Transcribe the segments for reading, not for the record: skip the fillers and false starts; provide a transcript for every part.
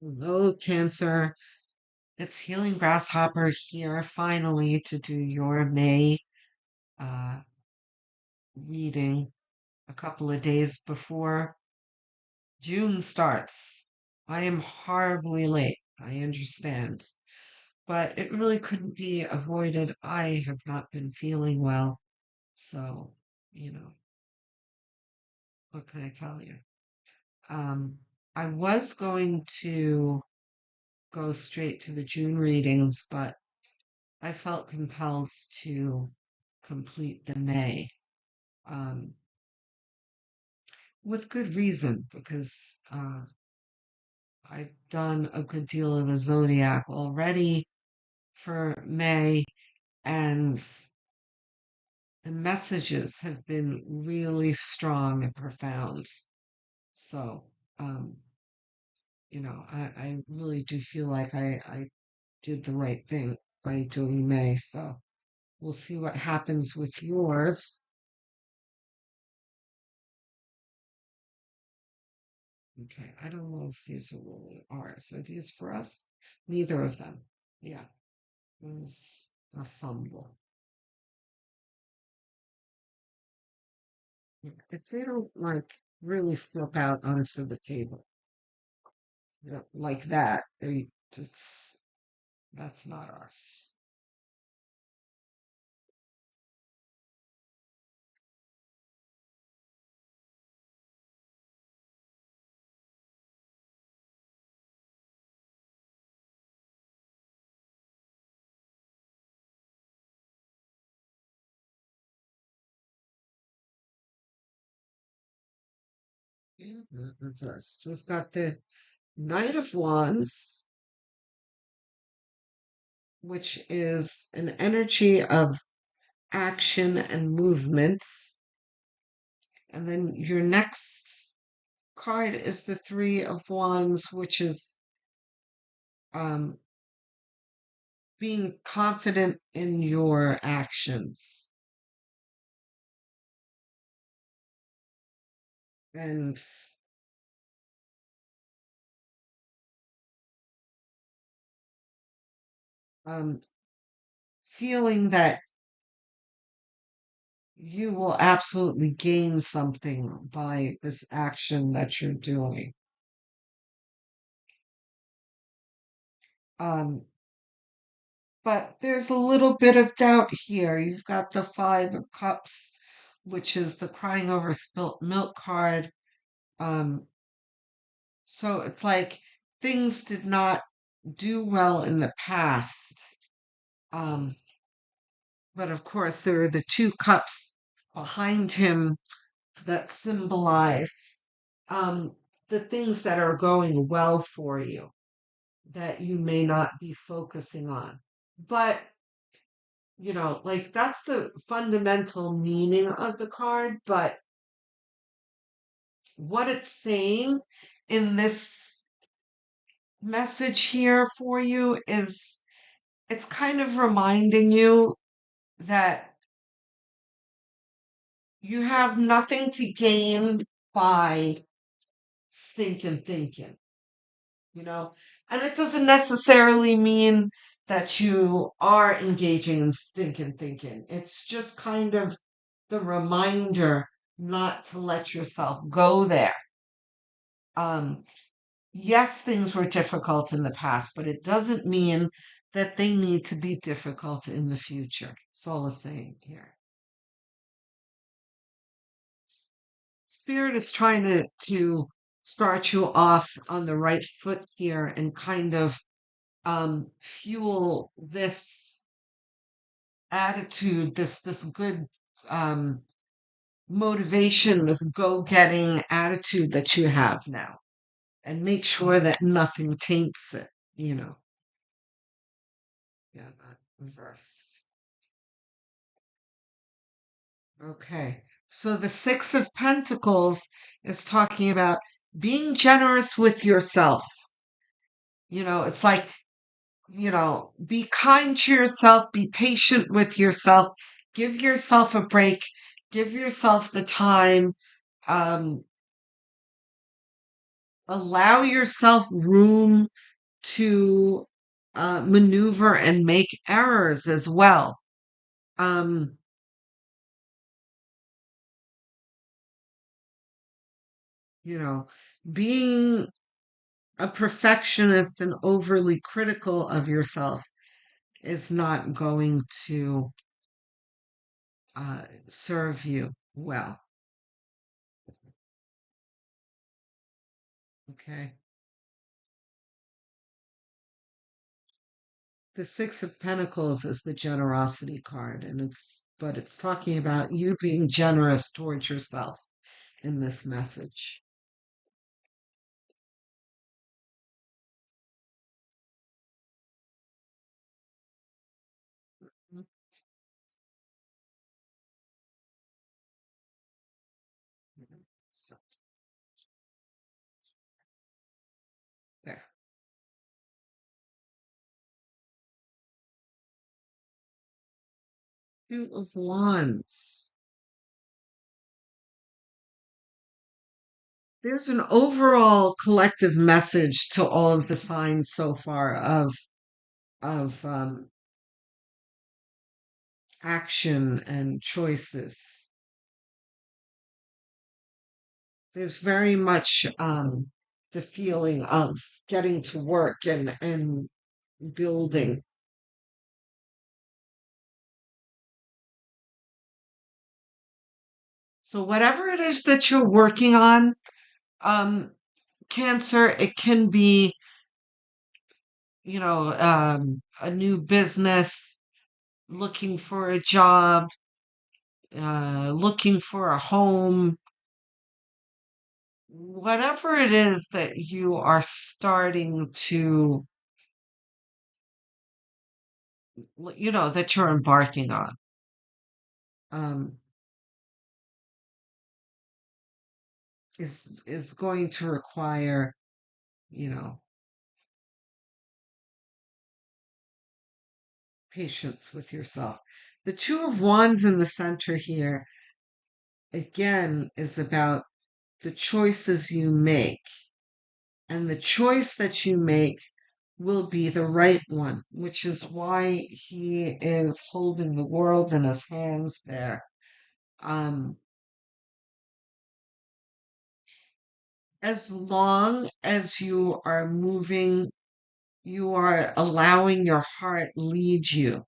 Hello, Cancer. It's Healing Grasshopper here finally to do your May uh, reading a couple of days before June starts. I am horribly late, I understand, but it really couldn't be avoided. I have not been feeling well, so, you know, what can I tell you? Um, I was going to go straight to the June readings, but I felt compelled to complete the May, um, with good reason, because I've done a good deal of the zodiac already for May, and the messages have been really strong and profound. So, um, I really do feel like I did the right thing by doing May. So we'll see what happens with yours. Okay, I don't know if these are really ours. Are these for us? Neither of them. Yeah, it was a fumble. If they don't like really flip out onto the table, like that, they just that's not us. Yeah, not reversed. We've got the Knight of Wands, which is an energy of action and movement. And then your next card is the Three of Wands, which is um, being confident in your actions. And um, feeling that you will absolutely gain something by this action that you're doing. Um, but there's a little bit of doubt here. You've got the Five of Cups, which is the crying over spilt milk card. Um, so it's like things did not do well in the past. Um, but of course, there are the two cups behind him that symbolize um, the things that are going well for you that you may not be focusing on. But, like that's the fundamental meaning of the card. But what it's saying in this message here for you is it's kind of reminding you that you have nothing to gain by stinking thinking, you know? And it doesn't necessarily mean that you are engaging in stinking thinking. It's just kind of the reminder not to let yourself go there. Um, yes, things were difficult in the past, but it doesn't mean that they need to be difficult in the future. That's all I'm saying here. Spirit is trying to start you off on the right foot here and kind of fuel this attitude, this good um, motivation, this go-getting attitude that you have now, and make sure that nothing taints it. You know, yeah, not reversed. Okay, so the Six of Pentacles is talking about being generous with yourself. It's like be kind to yourself, be patient with yourself, give yourself a break, give yourself the time. Um, allow yourself room to maneuver and make errors as well. Um, you know, being a perfectionist and overly critical of yourself is not going to serve you well. Okay. The Six of Pentacles is the generosity card, and but it's talking about you being generous towards yourself in this message. Mhm. So, there. Two of Wands. There's an overall collective message to all of the signs so far of action and choices. There's very much the feeling of getting to work and building. So whatever it is that you're working on, um, Cancer, it can be, a new business, looking for a job, looking for a home, whatever it is that you are starting to, that you're embarking on, um, is going to require, you know, patience with yourself. The Two of Wands in the center here, again, is about the choices you make. And the choice that you make will be the right one, which is why he is holding the world in his hands there. Um, as long as you are moving, you are allowing your heart lead you,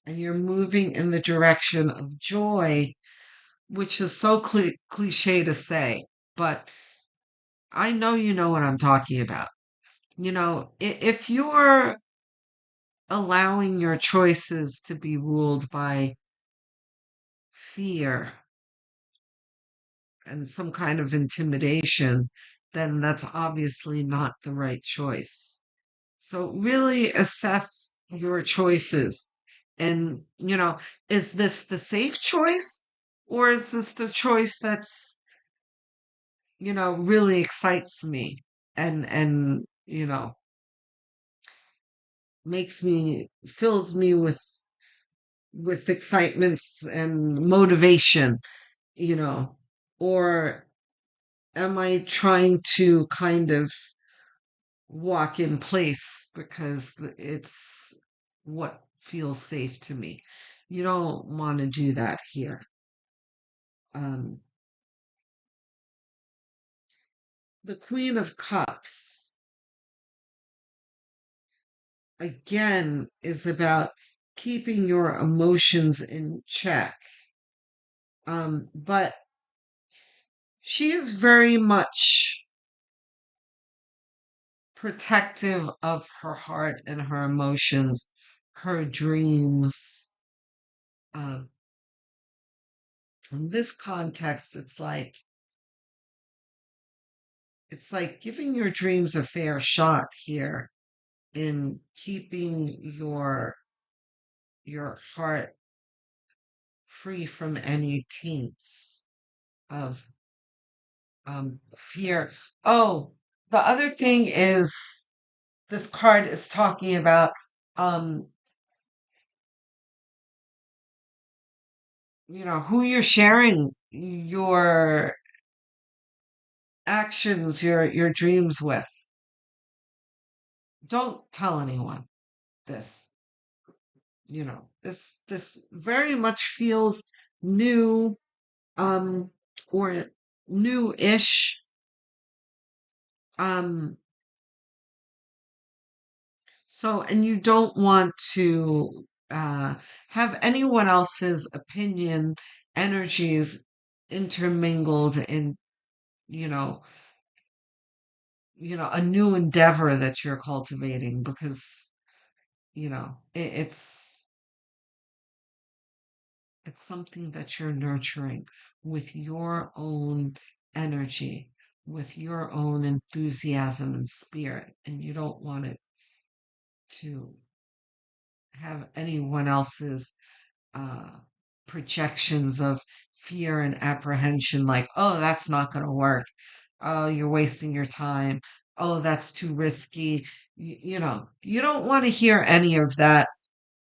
and you're moving in the direction of joy, which is so cliche to say, but I know you know what I'm talking about. If you're allowing your choices to be ruled by fear and some kind of intimidation, then that's obviously not the right choice. So really assess your choices. And, is this the safe choice? Or is this the choice that's, really excites me and, fills me with excitement and motivation, you know, or am I trying to kind of walk in place because it's what feels safe to me? You don't want to do that here. Um, the Queen of Cups, again, is about keeping your emotions in check. But she is very much protective of her heart and her emotions, her dreams. Um, in this context, it's like giving your dreams a fair shot here in keeping your heart free from any taints of fear. Oh, the other thing is this card is talking about um who you're sharing actions, your dreams with. Don't tell anyone this. This very much feels new, um, or new-ish. Um, and you don't want to have anyone else's opinion, energies intermingled in, you know, a new endeavor that you're cultivating because, it's something that you're nurturing with your own energy, with your own enthusiasm and spirit, and you don't want it to have anyone else's uh, projections of fear and apprehension, like, oh, that's not going to work. Oh, you're wasting your time. Oh, that's too risky. You don't want to hear any of that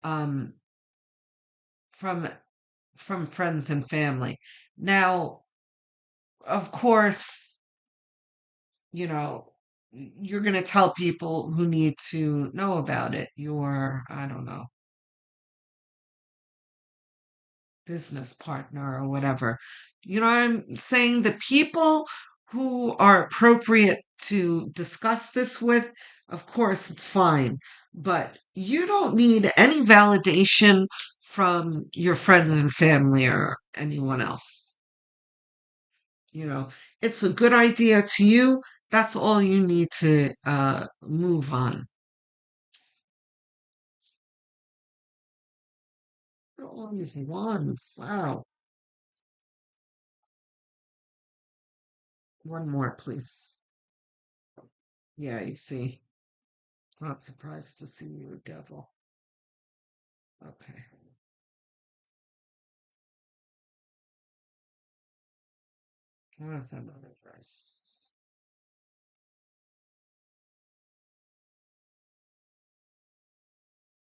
um, from friends and family. Now, of course, you know, you're going to tell people who need to know about it. Your, I don't know, business partner or whatever. You know what I'm saying? The people who are appropriate to discuss this with, of course, it's fine. But you don't need any validation from your friends and family or anyone else. It's a good idea to you. That's all you need to move on. All these ones. Wow. One more, please. Yeah, you see. Not surprised to see you, devil. Okay. Where's another verse?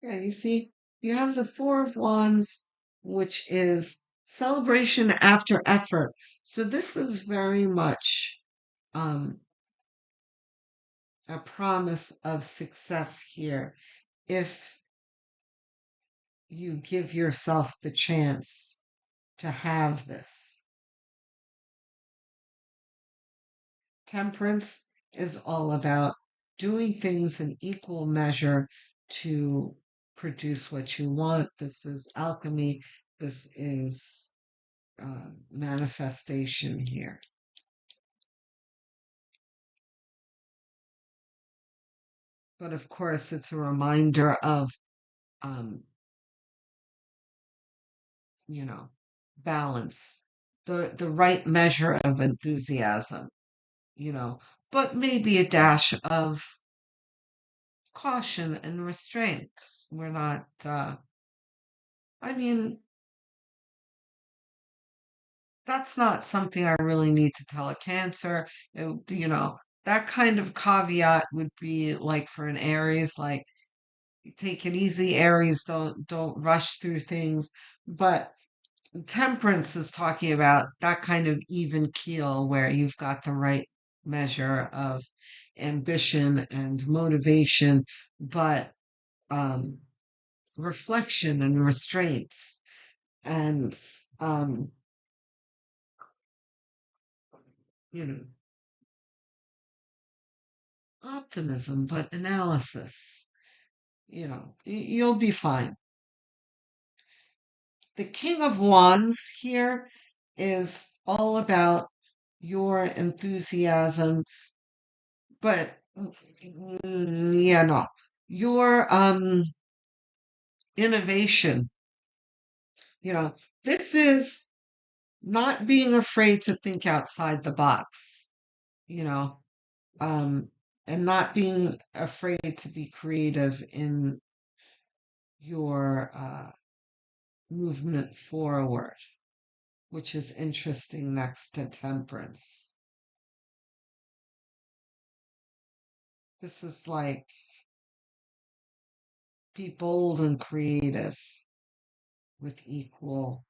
Yeah, you see, you have the Four of Wands, which is celebration after effort. So this is very much um, a promise of success here. If you give yourself the chance to have this. Temperance is all about doing things in equal measure to produce what you want. This is alchemy. This is manifestation here. But of course, it's a reminder of, um, you know, balance, the right measure of enthusiasm, you know, but maybe a dash of caution and restraint. We're not, I mean, that's not something I really need to tell a Cancer. That kind of caveat would be like for an Aries, like take it easy, Aries, don't rush through things. But Temperance is talking about that kind of even keel where you've got the right measure of ambition and motivation, but um reflection and restraints and um you know optimism but analysis. You'll be fine. The King of Wands here is all about your enthusiasm, but yeah, no, your innovation. you know this is not being afraid to think outside the box, you know um, and not being afraid to be creative in your movement forward, which is interesting next to temperance. This is like be bold and creative with equal,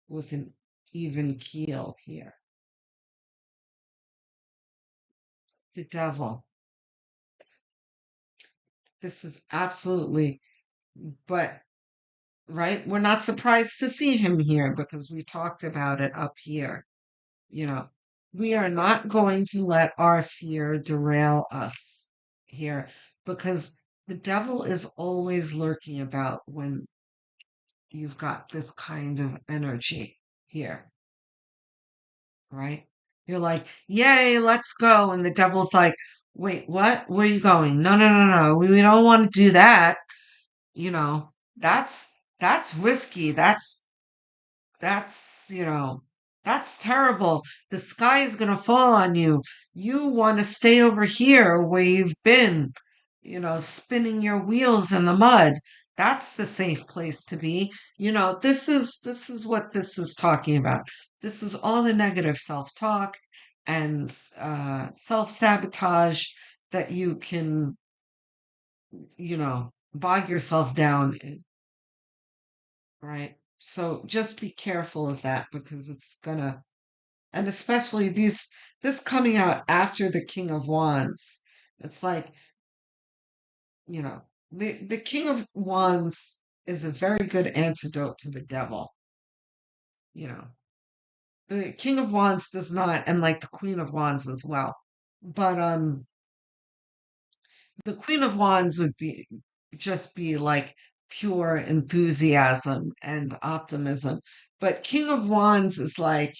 with an even keel here. The devil. This is absolutely, but right, we're not surprised to see him here because we talked about it up here. You know, we are not going to let our fear derail us here because the devil is always lurking about when you've got this kind of energy here, right? You're like, yay, let's go. And the devil's like, wait, what? Where are you going? No, no, no, no. We don't want to do that. You know, that's that's risky. That's that's terrible. The sky is going to fall on you. You want to stay over here where you've been, spinning your wheels in the mud. That's the safe place to be. This is what this is talking about. This is all the negative self-talk and self-sabotage that you can, bog yourself down in, right? So just be careful of that because it's gonna and especially this coming out after the King of Wands. It's like, you know, the King of Wands is a very good antidote to the devil, you know. The King of Wands does not, and like the Queen of Wands as well. But the Queen of Wands would be like pure enthusiasm and optimism. But King of Wands is like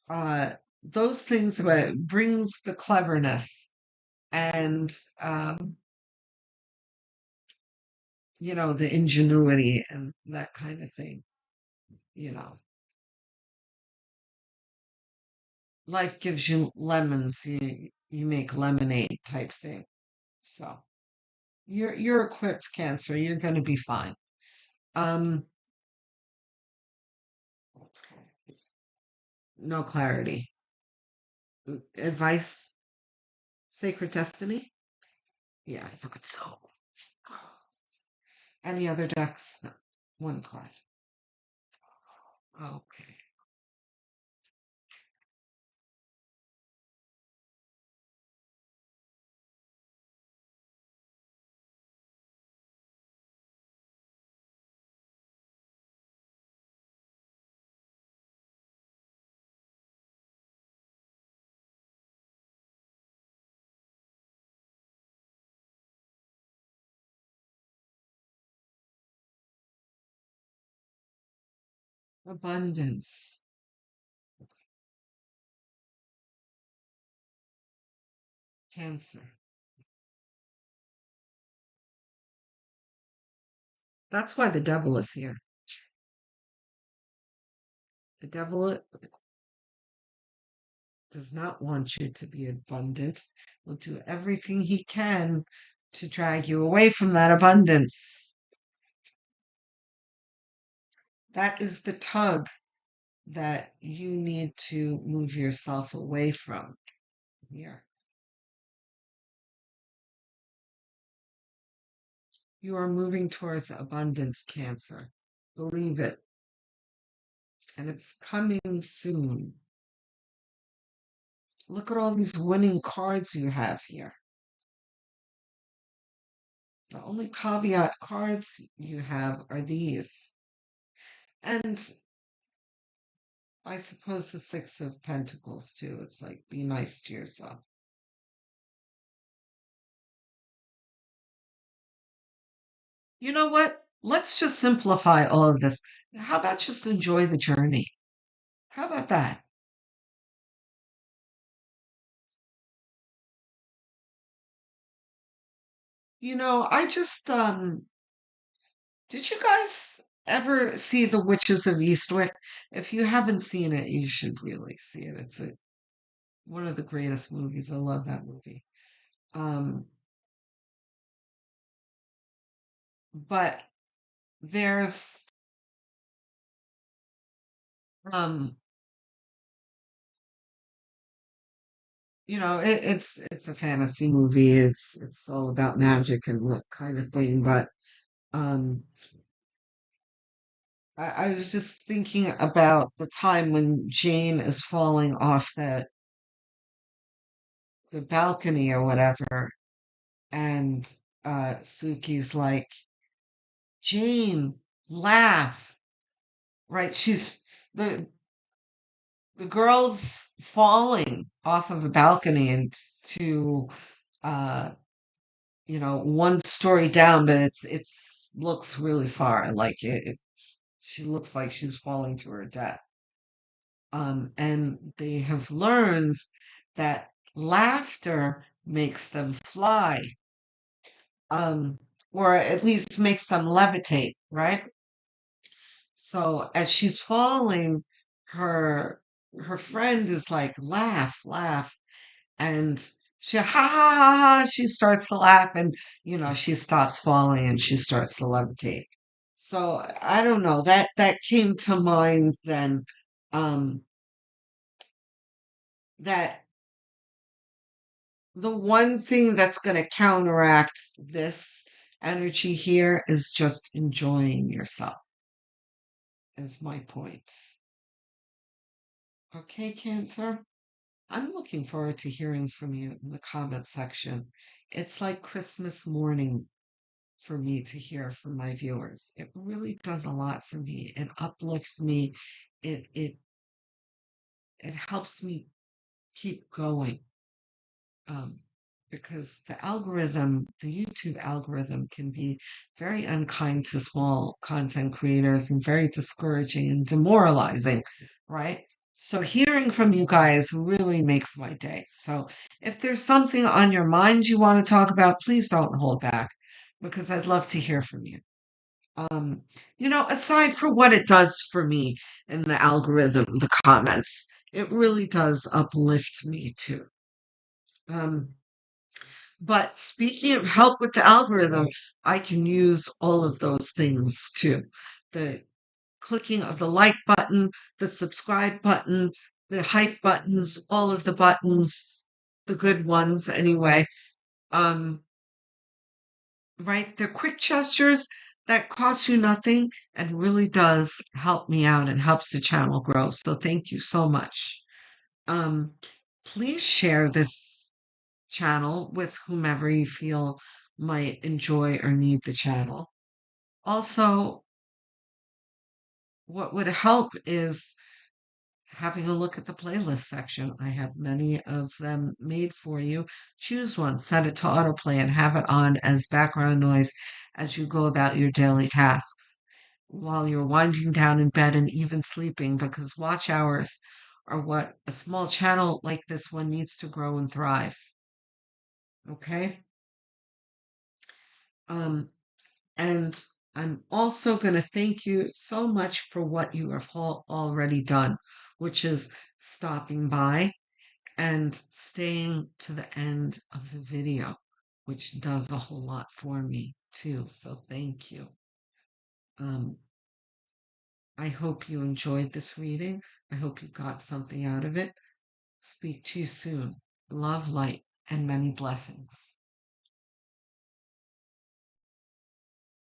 uh those things that brings the cleverness and the ingenuity and that kind of thing. You know, life gives you lemons, you make lemonade type thing. So you're equipped, Cancer. You're going to be fine. Um, no clarity. Advice, sacred destiny. Yeah, I thought so. Any other decks? No. One card. Okay. Abundance. Cancer. That's why the devil is here. The devil does not want you to be abundant, will do everything he can to drag you away from that abundance. That is the tug that you need to move yourself away from here. You are moving towards abundance, Cancer. Believe it. And it's coming soon. Look at all these winning cards you have here. The only caveat cards you have are these. And I suppose the Six of Pentacles too. It's like be nice to yourself. You know what? Let's just simplify all of this. How about just enjoy the journey? How about that? I just did you guys ever see The Witches of Eastwick? If you haven't seen it, you should really see it. It's one of the greatest movies. I love that movie. Um, but there's um it's a fantasy movie. It's all about magic and that kind of thing. But um, I was just thinking about the time when Jane is falling off the balcony or whatever, and Suki's like, Jane, laugh, right? The the girl's falling off of a balcony and to uh one story down, but it's looks really far. Like she looks like she's falling to her death. And they have learned that laughter makes them fly, um, or at least makes them levitate, right? So as she's falling, her her friend is like, laugh, laugh, and she ha ha ha ha. She starts to laugh, and she stops falling and she starts to levitate. So I don't know, that came to mind then. Um, that the one thing that's going to counteract this energy here is just enjoying yourself, is my point. Okay, Cancer? I'm looking forward to hearing from you in the comment section. It's like Christmas morning for me to hear from my viewers. It really does a lot for me. It uplifts me. It it helps me keep going. um, because the YouTube algorithm can be very unkind to small content creators and very discouraging and demoralizing, right? So hearing from you guys really makes my day. So if there's something on your mind you want to talk about, please don't hold back because I'd love to hear from you. Um, aside for what it does for me in the algorithm, the comments, it really does uplift me too. Um, but speaking of help with the algorithm, I can use all of those things too. The clicking of the like button, the subscribe button, the hype buttons, all of the buttons, the good ones anyway. Um, right? They're quick gestures that cost you nothing and really does help me out and helps the channel grow. So thank you so much. Um, please share this channel with whomever you feel might enjoy or need the channel. Also, what would help is having a look at the playlist section. I have many of them made for you. Choose one, set it to autoplay, and have it on as background noise as you go about your daily tasks while you're winding down in bed and even sleeping, because watch hours are what a small channel like this one needs to grow and thrive. Okay? Um, And I'm also going to thank you so much for what you have already done, which is stopping by and staying to the end of the video, which does a whole lot for me too. So thank you. Um, I hope you enjoyed this reading. I hope you got something out of it. Speak to you soon. Love, light, and many blessings.